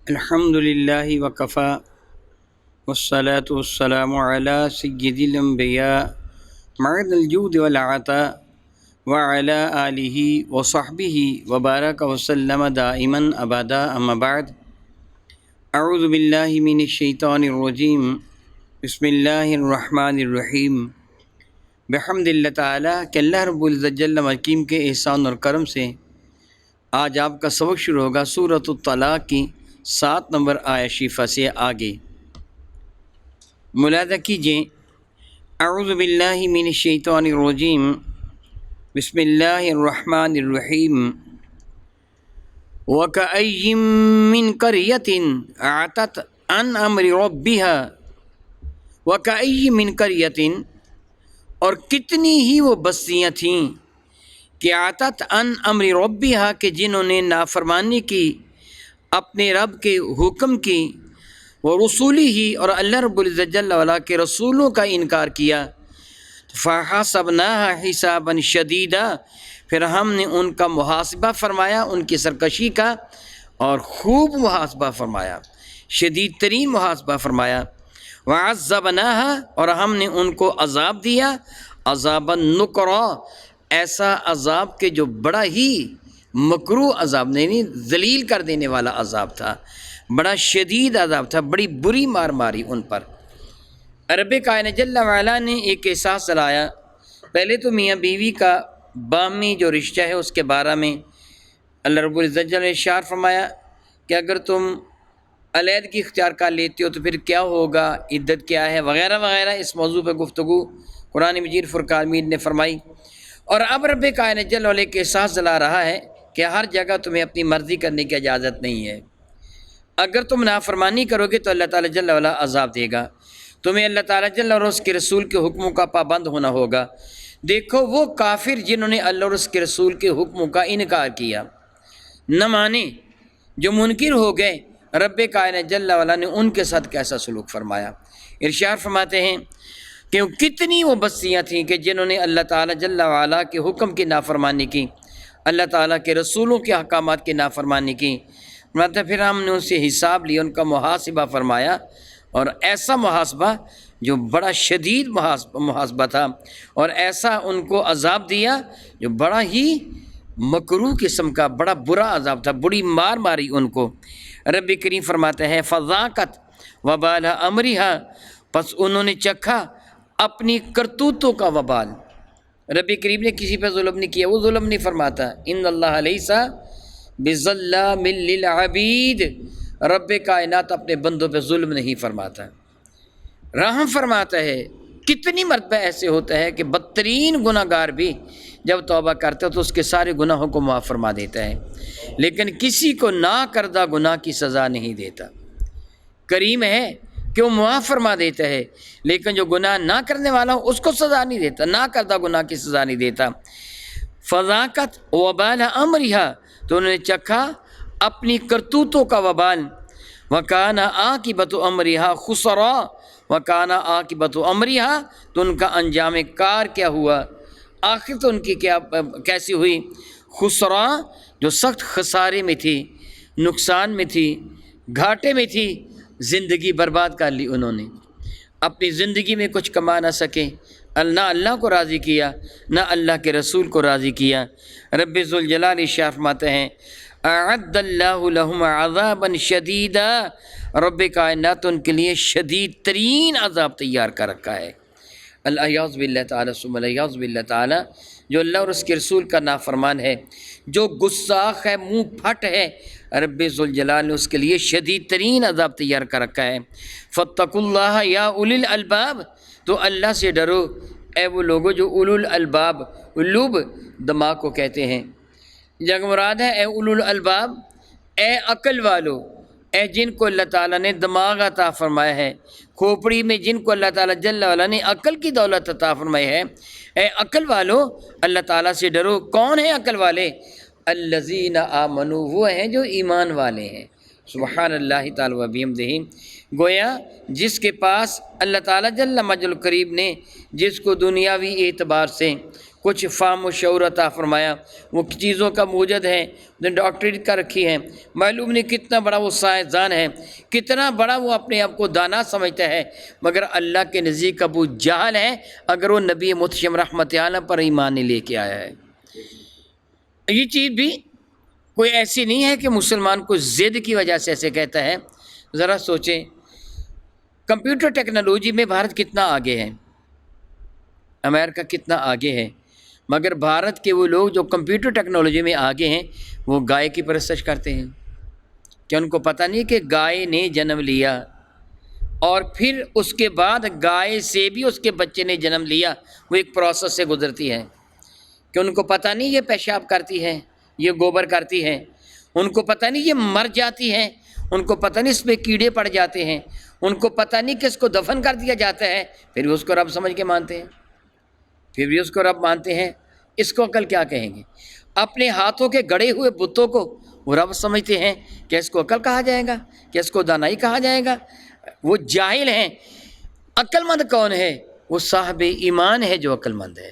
الحمد للہ وکفا والصلاة والسلام علی سید الانبیاء معد الجود والعطاء وعلی آلہ وصحبہ وبارک وسلم دائما ابدا اما بعد اعوذ باللہ من الشیطان الرجیم بسم اللہ الرحمن الرحیم بحمد اللہ تعالیٰ کہ اللہ رب العزت جل وعلا کے احسان اور کرم سے آج آپ کا سبق شروع ہوگا سورۃ الطلاق کی 7 نمبر آیت شریفہ سے آگے۔ ملاحظہ کیجئے، اعوذ باللہ من الشیطان الرجیم بسم اللہ الرحمن الرحیم وَكَأَيٍّ مِّن قَرْيَةٍ عَتَتْ عَنْ أَمْرِ رَبِّهَا وَكَأَيٍّ مِّن قَرْيَةٍ اور کتنی ہی وہ بستیاں تھیں کہ عَتَتْ عَنْ أَمْرِ رَبِّهَا کہ جنہوں نے نافرمانی کی اپنے رب کے حکم کی، وہ رسولی ہی اور اللہ رب العزت جل وعلا کے رسولوں کا انکار کیا، فَحَاسَبْنَاهَا حِسَابًا شَدِيدًا پھر ہم نے ان کا محاسبہ فرمایا، ان کی سرکشی کا اور خوب محاسبہ فرمایا، شدید ترین محاسبہ فرمایا، وَعَذَّبْنَاهَا اور ہم نے ان کو عذاب دیا، عذابًا نُكْرًا ایسا عذاب کہ جو بڑا ہی مکروہ عذاب نہیں ذلیل کر دینے والا عذاب تھا، بڑا شدید عذاب تھا، بڑی بری مار ماری ان پر۔ رب کائنات جل وعلا نے ایک احساس دلایا، پہلے تو میاں بیوی کا باہمی جو رشتہ ہے اس کے بارے میں اللہ رب العزت جل نے ارشاد فرمایا کہ اگر تم علیحدگی اختیار کر لیتے ہو تو پھر کیا ہوگا، عدت کیا ہے وغیرہ وغیرہ، اس موضوع پہ گفتگو قرآن مجید فرقان مجید نے فرمائی۔ اور اب رب کائنات جل وعلا کے احساس دلا رہا ہے کہ ہر جگہ تمہیں اپنی مرضی کرنے کی اجازت نہیں ہے، اگر تم نافرمانی کرو گے تو اللہ تعالیٰ جل وعلا عذاب دے گا، تمہیں اللہ تعالیٰ جل وعلا اس کے رسول کے حکموں کا پابند ہونا ہوگا۔ دیکھو وہ کافر جنہوں نے اللہ اور اس کے رسول کے حکموں کا انکار کیا، نہ مانے، جو منکر ہو گئے، رب کائنات جل وعلا نے ان کے ساتھ کیسا سلوک فرمایا۔ ارشاد فرماتے ہیں کہ کتنی وہ بستیاں تھیں کہ جنہوں نے اللہ تعالیٰ جل وعلا کے حکم کی نافرمانی کی، اللہ تعالیٰ کے رسولوں کے احکامات کی نافرمانی کی، مطلب پھر ہم نے ان سے حساب لیا، ان کا محاسبہ فرمایا، اور ایسا محاسبہ جو بڑا شدید محاسبہ تھا، اور ایسا ان کو عذاب دیا جو بڑا ہی مکروہ قسم کا بڑا برا عذاب تھا، بڑی مار ماری ان کو۔ رب کریم فرماتے ہیں فَذَاقَتْ وَبَالَ أَمْرِهَا پس انہوں نے چکھا اپنی کرتوتوں کا وبال۔ رب کریم نے کسی پہ ظلم نہیں کیا، وہ ظلم نہیں فرماتا، ان اللہ لیس بظلام للعبید، رب کائنات اپنے بندوں پہ ظلم نہیں فرماتا، رحم فرماتا ہے۔ کتنی مرتبہ ایسے ہوتا ہے کہ بدترین گناہ گار بھی جب توبہ کرتا ہے تو اس کے سارے گناہوں کو معاف فرما دیتا ہے، لیکن کسی کو نہ کردہ گناہ کی سزا نہیں دیتا۔ کریم ہے کہ وہ معاف فرما دیتا ہے، لیکن جو گناہ نہ کرنے والا ہو اس کو سزا نہیں دیتا، نہ کردہ گناہ کی سزا نہیں دیتا۔ فَذَاقَتْ وَبَالَ أَمْرِهَا تو انہوں نے چکھا اپنی کرتوتوں کا وبال، وَكَانَ عَاقِبَةُ أَمْرِهَا خُسْرًا وَكَانَ عَاقِبَةُ أَمْرِهَا تو ان کا انجام کار کیا ہوا، آخر تو ان کی کیسی ہوئی، خسراں جو سخت خسارے میں تھی، نقصان میں تھی، گھاٹے میں تھی، زندگی برباد کر لی انہوں نے، اپنی زندگی میں کچھ کما نہ سکے، نہ اللہ کو راضی کیا، نہ اللہ کے رسول کو راضی کیا۔ رب ذوالجلال ارشاد فرماتے ہیں اعد اللہ لہم عذابا شدیدا، رب کائنات ان کے لیے شدید ترین عذاب تیار کر رکھا ہے۔ الیاذ باللہ تعالیٰ ثم الیاذ باللہ تعالیٰ، جو اللہ اور اس کے رسول کا نافرمان ہے، جو گستاخ ہے، منہ پھٹ ہے، رب ذوالجلال نے اس کے لیے شدید ترین عذاب تیار کر رکھا ہے۔ فاتقوا اللہ یا اولی الالباب تو اللہ سے ڈرو اے وہ لوگوں جو اولو الالباب، الوب دماغ کو کہتے ہیں، جگ مراد ہے اے اولو الالباب، اے عقل والو، اے جن کو اللہ تعالیٰ نے دماغ عطا فرمایا ہے، کھوپڑی میں جن کو اللہ تعالیٰ جل وعلا نے عقل کی دولت عطا فرمائی ہے، اے عقل والو اللہ تعالیٰ سے ڈرو۔ کون ہیں عقل والے؟ الذین آمنوا وہ ہیں جو ایمان والے ہیں، سبحان اللہ تعالیٰ و بحمدہ۔ گویا جس کے پاس اللہ تعالیٰ جل مجد الکریم نے جس کو دنیاوی اعتبار سے کچھ فہم و شعور عطا فرمایا، وہ چیزوں کا موجد ہے، ڈاکٹریٹ کا رکھی ہے، معلوم نہیں کتنا بڑا وہ سائنسدان ہے، کتنا بڑا وہ اپنے آپ کو دانا سمجھتا ہے، مگر اللہ کے نزدیک ابو جہل ہے اگر وہ نبی متشم رحمت عالم پر ایمان نہیں لے کے آیا ہے۔ یہ چیز بھی کوئی ایسی نہیں ہے کہ مسلمان کو ضد کی وجہ سے ایسے کہتا ہے۔ ذرا سوچیں، کمپیوٹر ٹیکنالوجی میں بھارت کتنا آگے ہے، امریکہ کتنا آگے ہے، مگر بھارت کے وہ لوگ جو کمپیوٹر ٹیکنالوجی میں آگے ہیں وہ گائے کی پرستش کرتے ہیں۔ کیا ان کو پتہ نہیں کہ گائے نے جنم لیا اور پھر اس کے بعد گائے سے بھی اس کے بچے نے جنم لیا، وہ ایک پروسیس سے گزرتی ہے؟ کہ ان کو پتہ نہیں یہ پیشاب کرتی ہے، یہ گوبر کرتی ہے، ان کو پتہ نہیں یہ مر جاتی ہے، ان کو پتہ نہیں اس پہ کیڑے پڑ جاتے ہیں، ان کو پتہ نہیں کہ اس کو دفن کر دیا جاتا ہے، پھر بھی اس کو رب سمجھ کے مانتے ہیں، پھر بھی اس کو رب مانتے ہیں۔ اس کو عقل کیا کہیں گے؟ اپنے ہاتھوں کے گڑے ہوئے بتوں کو وہ رب سمجھتے ہیں، کہ اس کو عقل کہا جائے گا، کہ اس کو دانائی کہا جائے گا؟ وہ جاہل ہیں۔ عقل مند کون ہے؟ وہ صاحب ایمان ہے جو عقل مند ہے،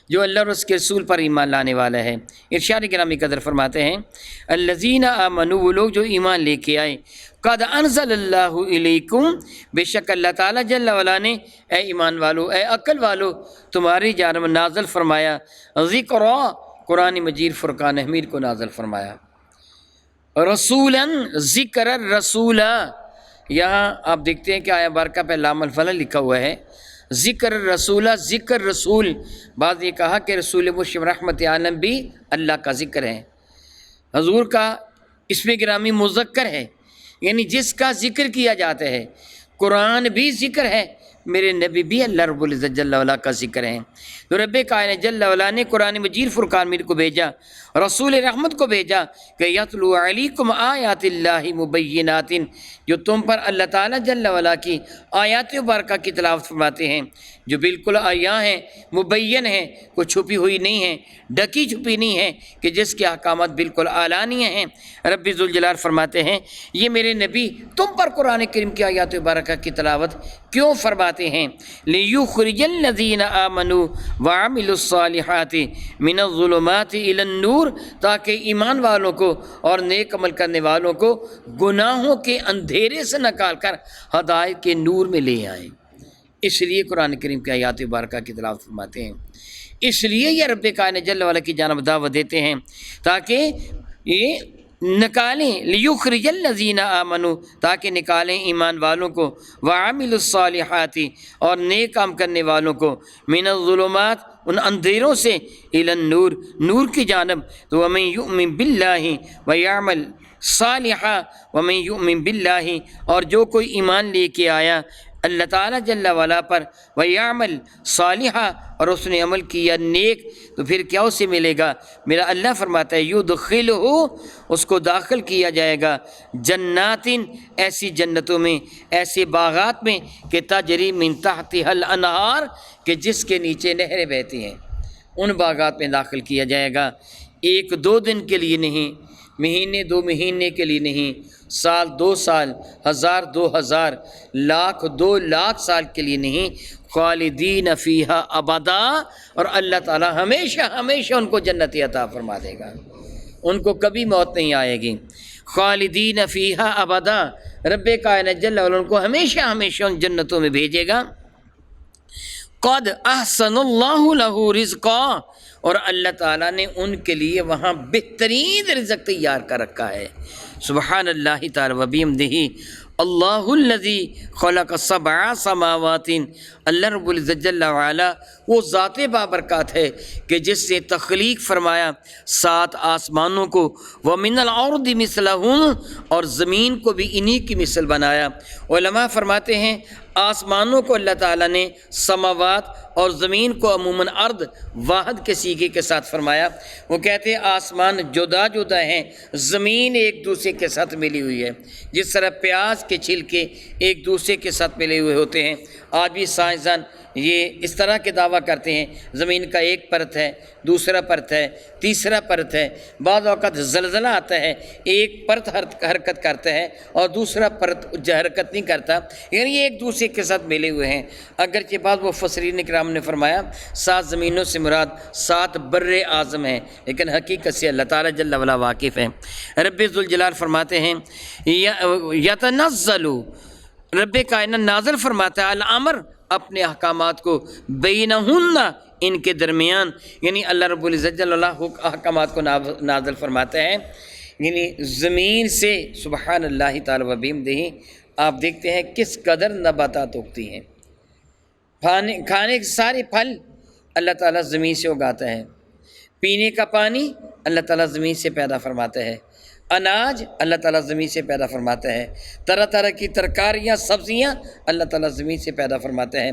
جو اللہ اور اس کے رسول پر ایمان لانے والا ہے۔ ارشاد گرامی قدر فرماتے ہیں الذین آمنوا، وہ لوگ جو ایمان لے کے آئے، قد انزل اللہ علیکم، بے شک اللہ تعالیٰ جل وعلا نے اے ایمان والو، اے عقل والو، تمہاری جانب نازل فرمایا ذکر، قرآن مجید فرقان حمید کو نازل فرمایا، رسولا، ذکر الرسول، یہاں آپ دیکھتے ہیں کہ آیا بارکہ پہ لام الفلا لکھا ہوا ہے، ذکر الرسول، ذکر رسول، بعض یہ کہا کہ رسول مشرف رحمت عالم بھی اللہ کا ذکر ہے، حضور کا اسم گرامی مذکر ہے، یعنی جس کا ذکر کیا جاتا ہے۔ قرآن بھی ذکر ہے، میرے نبی بھی اللہ رب العزت جل وعلا کا ذکر ہے۔ تو رب کائنات جل وعلا نے قرآن مجید فرقان مجید کو بھیجا، رسول رحمت کو بھیجا کہ یتلو علیکم آیات اللہ مبینات، جو تم پر اللہ تعالیٰ جل وعلا کی آیات مبارکہ کی تلاوت فرماتے ہیں، جو بالکل عیاں ہیں، مبین ہیں، کوئی چھپی ہوئی نہیں ہیں، ڈکی چھپی نہیں ہے، کہ جس کے احکامات بالکل اعلانیہ ہیں۔ رب ذوالجلال فرماتے ہیں یہ میرے نبی تم پر قرآن کریم کی آیات مبارکہ کی تلاوت کیوں فرماتے ہیں؟ لِيُخْرِجَ الَّذِينَ آمَنُوا وَعَمِلُوا الصَّالِحَاتِ مِنَ الظُّلُمَاتِ إِلَى النُّورِ، تاکہ ایمان والوں کو اور نیک عمل کرنے والوں کو گناہوں کے اندھیرے سے نکال کر ہدایت کے نور میں لے آئیں۔ اس لیے قرآن کریم کی آیات مبارکہ کی تلاوت فرماتے ہیں، اس لیے یہ رب کائنات جل وعلا کی جانب دعوت دیتے ہیں تاکہ یہ نکالیں، لیخرج الذین آمنوا، تاکہ نکالیں ایمان والوں کو، وعاملوا الصالحات، اور نیک کام کرنے والوں کو، من الظلمات، ان اندھیروں سے، الی النور، نور کی جانب۔ تو ومن یؤمن باللہ ویعمل صالحا، ومن یؤمن باللہ، اور جو کوئی ایمان لے کے آیا اللہ تعالیٰ جل وعلا پر، ویعمل صالحا، اور اس نے عمل کیا نیک، تو پھر کیا اسے ملے گا؟ میرا اللہ فرماتا ہے یدخلہ، اس کو داخل کیا جائے گا، جنات، ایسی جنتوں میں، ایسے باغات میں کہ تجری من تحتها الانہار، کہ جس کے نیچے نہریں بہتی ہیں، ان باغات میں داخل کیا جائے گا۔ ایک دو دن کے لیے نہیں، مہینے دو مہینے کے لیے نہیں، سال دو سال، ہزار دو ہزار، لاکھ دو لاکھ سال کے لیے نہیں، خالدین فیہا ابدا، اور اللہ تعالیٰ ہمیشہ ہمیشہ ان کو جنت عطا فرما دے گا، ان کو کبھی موت نہیں آئے گی۔ خالدین فیہا ابدا، رب کائنات جل وعلا ان کو ہمیشہ ہمیشہ ان جنتوں میں بھیجے گا۔ قد احسن اللہ لہ رزقا، اور اللہ تعالیٰ نے ان کے لیے وہاں بہترین رزق تیار کر رکھا ہے۔ سبحان اللہ تعالی و بحمدہ، اللہ الذی خلق سبع سماوات، اللہ رب العزت جل وعلا وہ ذات بابرکات ہے کہ جس نے تخلیق فرمایا 7 آسمانوں کو، ومن الارض مثلہم، اور زمین کو بھی انہی کی مثل بنایا۔ علماء فرماتے ہیں آسمانوں کو اللہ تعالیٰ نے سماوات اور زمین کو عموماً ارض واحد کے سیغے کے ساتھ فرمایا۔ وہ کہتے ہیں آسمان جدا جدا ہیں، زمین ایک دوسرے کے ساتھ ملی ہوئی ہے، جس طرح پیاز کے چھلکے ایک دوسرے کے ساتھ ملے ہوئے ہوتے ہیں۔ آج بھی سائنسدان یہ اس طرح کے دعویٰ کرتے ہیں زمین کا ایک پرت ہے، دوسرا پرت ہے، تیسرا پرت ہے، بعض اوقات زلزلہ آتا ہے ایک پرت حرکت کرتا ہے اور دوسرا پرت حرکت نہیں کرتا، یعنی یہ ایک دوسرے ایک کے ساتھ ملے ہوئے ہیں، اگرچہ بعض مفسرین کرام نے فرمایا 7 زمینوں سے مراد 7 بر اعظم ہیں، لیکن حقیقت سے اللہ تعالیٰ جل وعلا واقف ہے۔ رب ذوالجلال فرماتے ہیں یتنزل، رب کائنات نازل فرماتا ہے الامر، اپنے احکامات کو بینہن، ان کے درمیان، یعنی اللہ رب العزت جل وعلا احکامات کو نازل فرماتا ہے، یعنی زمین سے سبحان اللہ تعالی و بحمدہ آپ دیکھتے ہیں کس قدر نباتات اگتی ہیں، کھانے کے سارے پھل اللہ تعالیٰ زمین سے اگاتا ہے، پینے کا پانی اللہ تعالیٰ زمین سے پیدا فرماتا ہے، اناج اللہ تعالیٰ زمین سے پیدا فرماتا ہے، طرح طرح کی ترکاریاں سبزیاں اللہ تعالیٰ زمین سے پیدا فرماتا ہے،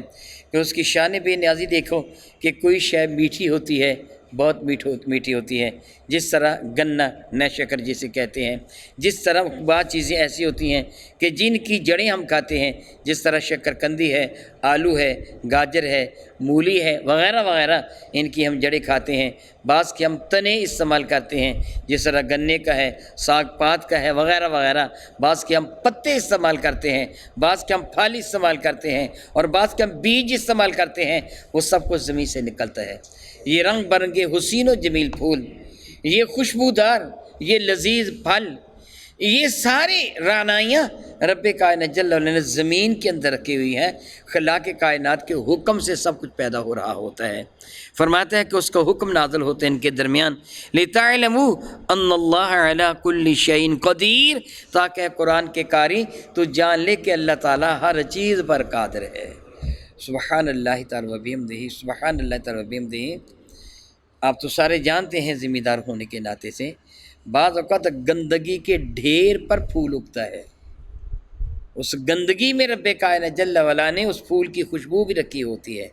کہ اس کی شان بے نیازی دیکھو کہ کوئی شے میٹھی ہوتی ہے، بہت میٹھی ہوتی ہے، جس طرح گنا نہ شکر جسے کہتے ہیں، جس طرح بعض چیزیں ایسی ہوتی ہیں کہ جن کی جڑیں ہم کھاتے ہیں، جس طرح شکرکندی ہے، آلو ہے، گاجر ہے، مولی ہے، وغیرہ وغیرہ، ان کی ہم جڑیں کھاتے ہیں، بعض کے ہم تنے استعمال کرتے ہیں، جس طرح گنے کا ہے، ساگ پات کا ہے، وغیرہ وغیرہ، بعض کے ہم پتے استعمال کرتے ہیں، بعض کے ہم پھل استعمال کرتے ہیں، اور بعض کے ہم بیج استعمال کرتے ہیں، وہ سب کچھ زمین سے نکلتا ہے۔ یہ رنگ برنگے حسین و جمیل پھول، یہ خوشبودار، یہ لذیذ پھل، یہ ساری رعنائیاں رب کائنات جل وعلا نے زمین کے اندر رکھی ہوئی ہیں، خلاق کائنات کے حکم سے سب کچھ پیدا ہو رہا ہوتا ہے۔ فرماتا ہے کہ اس کا حکم نازل ہوتا ہے ان کے درمیان، لِتَعْلَمُوا أَنَّ اللَّهَ عَلَىٰ كُلِّ شَيْءٍ قَدِيرٌ، تاکہ قرآن کے قاری تو جان لے کہ اللہ تعالیٰ ہر چیز پر قادر ہے۔ سبحان اللہ تعالی و بحمدہ، سبحان اللہ تعالی و بحمدہ۔ آپ تو سارے جانتے ہیں ذمہ دار ہونے کے ناطے سے، بعض اوقات گندگی کے ڈھیر پر پھول اگتا ہے، اس گندگی میں رب کائنات جل وعلا نے اس پھول کی خوشبو بھی رکھی ہوتی ہے،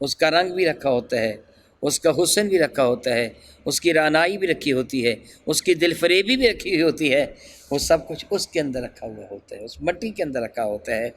اس کا رنگ بھی رکھا ہوتا ہے، اس کا حسن بھی رکھا ہوتا ہے، اس کی رعنائی بھی رکھی ہوتی ہے، اس کی دل فریبی بھی رکھی ہوئی ہوتی ہے، وہ سب کچھ اس کے اندر رکھا ہوا ہوتا ہے، اس مٹی کے اندر رکھا ہوتا ہے،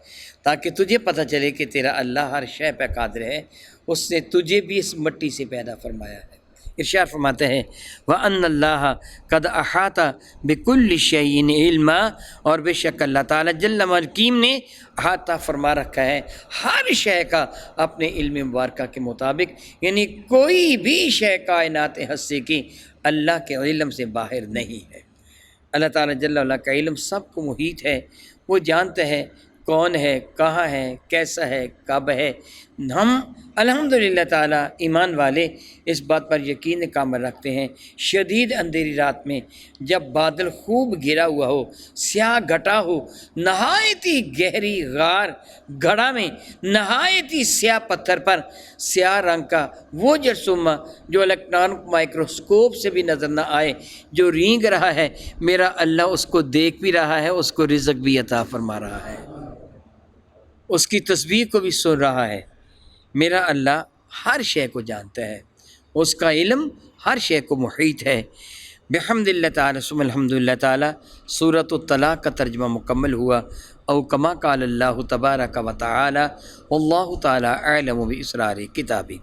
تاکہ تجھے پتہ چلے کہ تیرا اللہ ہر شے پہ قادر ہے، اس نے تجھے بھی اس مٹی سے پیدا فرمایا ہے۔ ارشاد فرماتے ہیں وَأَنَّ اللَّهَ قَدْ أَحَاطَ بِكُلِّ شَيْءٍ عِلْمًا، اور بے شک اللہ تعالیٰ جل حکیم نے احاطہ فرما رکھا ہے ہر شے کا اپنے علم مبارکہ کے مطابق، یعنی کوئی بھی شے کائنات ہستی کی اللہ کے علم سے باہر نہیں ہے۔ اللہ تعالیٰ جل وعلا کا علم سب کو محیط ہے، وہ جانتا ہے کون ہے، کہاں ہے، کیسا ہے، کب ہے۔ ہم الحمدللہ تعالیٰ ایمان والے اس بات پر یقین کامل رکھتے ہیں، شدید اندھیری رات میں جب بادل خوب گھرا ہوا ہو، سیاہ گھٹا ہو، نہایت ہی گہری غار گڑھا میں نہایت ہی سیاہ پتھر پر سیاہ رنگ کا وہ جرثومہ جو الیکٹران مائکروسکوپ سے بھی نظر نہ آئے، جو رینگ رہا ہے، میرا اللہ اس کو دیکھ بھی رہا ہے، اس کو رزق بھی عطا فرما رہا ہے، اس کی تسبیح کو بھی سن رہا ہے۔ میرا اللہ ہر شے کو جانتا ہے، اس کا علم ہر شے کو محیط ہے۔ بحمد اللہ تعالیٰ ثم الحمد للہ تعالیٰ سورۃ الطلاق کا ترجمہ مکمل ہوا، او کما قال اللہ تبارک و تعالی واللہ تعالی اعلم باسرار کتابی۔